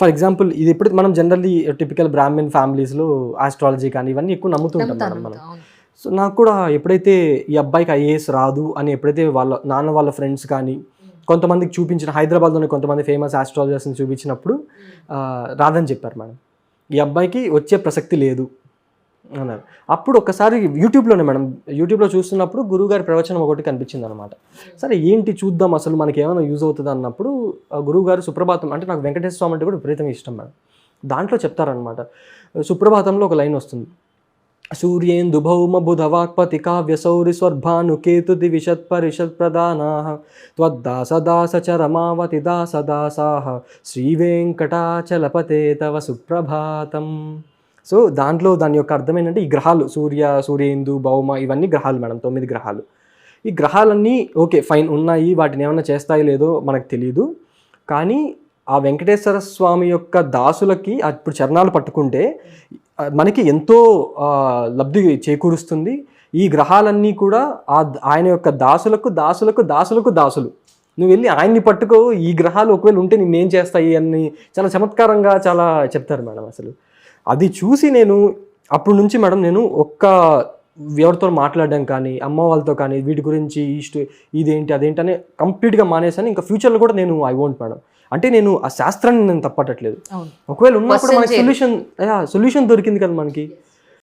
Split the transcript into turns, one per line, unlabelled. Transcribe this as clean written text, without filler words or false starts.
For example ఇది ఎప్పుడు మనం జనరల్లీ టిపికల్ బ్రాహ్మణ్ ఫ్యామిలీస్లో ఆస్ట్రాలజీ కానీ ఇవన్నీ ఎక్కువ నమ్ముతుంటాం మేడం మనం. సో నాకు కూడా ఎప్పుడైతే ఈ అబ్బాయికి ఐఏఎస్ రాదు అని ఎప్పుడైతే వాళ్ళ నాన్న వాళ్ళ ఫ్రెండ్స్ కానీ కొంతమందికి చూపించిన, హైదరాబాద్లోని కొంతమంది ఫేమస్ ఆస్ట్రాలజర్స్ని చూపించినప్పుడు రాదని చెప్పారు మేడం, ఈ అబ్బాయికి వచ్చే ప్రసక్తి లేదు అన్నారు. అప్పుడు ఒకసారి యూట్యూబ్లోనే మేడం, యూట్యూబ్లో చూస్తున్నప్పుడు గురువుగారి ప్రవచనం ఒకటి కనిపించింది అనమాట. సరే ఏంటి చూద్దాం అసలు మనకి ఏమైనా యూజ్ అవుతుంది అన్నప్పుడు గురువుగారు సుప్రభాతం, అంటే నాకు వెంకటేశ్వర స్వామి అంటే కూడా విపరీతంగా ఇష్టం మేడం. దాంట్లో చెప్తారనమాట, సుప్రభాతంలో ఒక లైన్ వస్తుంది, సూర్యేందు భౌమ బుధవాక్పతి కావ్య సౌరి స్వర్భాను కేతు దివిషత్ పరిషత్ ప్రధానాః త్వద్దాసదాస చరమావతి దాసదాసాః శ్రీ వెంకటాచలపతే తవ సుప్రభాతం. సో దాంట్లో దాని యొక్క అర్థం ఏంటంటే, ఈ గ్రహాలు సూర్యేందు భౌమ ఇవన్నీ గ్రహాలు మేడం, 9 గ్రహాలు. ఈ గ్రహాలన్నీ ఓకే ఫైన్ ఉన్నాయి, వాటిని ఏమైనా చేస్తాయో లేదో మనకు తెలియదు, కానీ ఆ వెంకటేశ్వర స్వామి యొక్క దాసులకి ఇప్పుడు చరణాలు పట్టుకుంటే మనకి ఎంతో లబ్ధి చేకూరుస్తుంది. ఈ గ్రహాలన్నీ కూడా ఆయన యొక్క దాసులకు దాసులకు దాసులకు దాసులు. నువ్వు వెళ్ళి ఆయన్ని పట్టుకో, ఈ గ్రహాలు ఒకవేళ ఉంటే నిన్నేం చేస్తాయి అని చాలా చమత్కారంగా చాలా చెప్తారు మేడం. అసలు అది చూసి నేను అప్పటి నుంచి మేడం నేను ఎవరితో మాట్లాడడం కానీ, అమ్మ వాళ్ళతో కానీ వీటి గురించి ఇదేంటి అదేంటి అని కంప్లీట్గా మానేసాను. ఇంకా ఫ్యూచర్లో కూడా నేను ఐ వాంట్ మేడం, అంటే నేను ఆ శాస్త్రాన్ని నేను తప్పట్టట్లేదు, ఒకవేళ ఉన్నా కూడా మనకి సొల్యూషన్ దొరికింది కదా మనకి.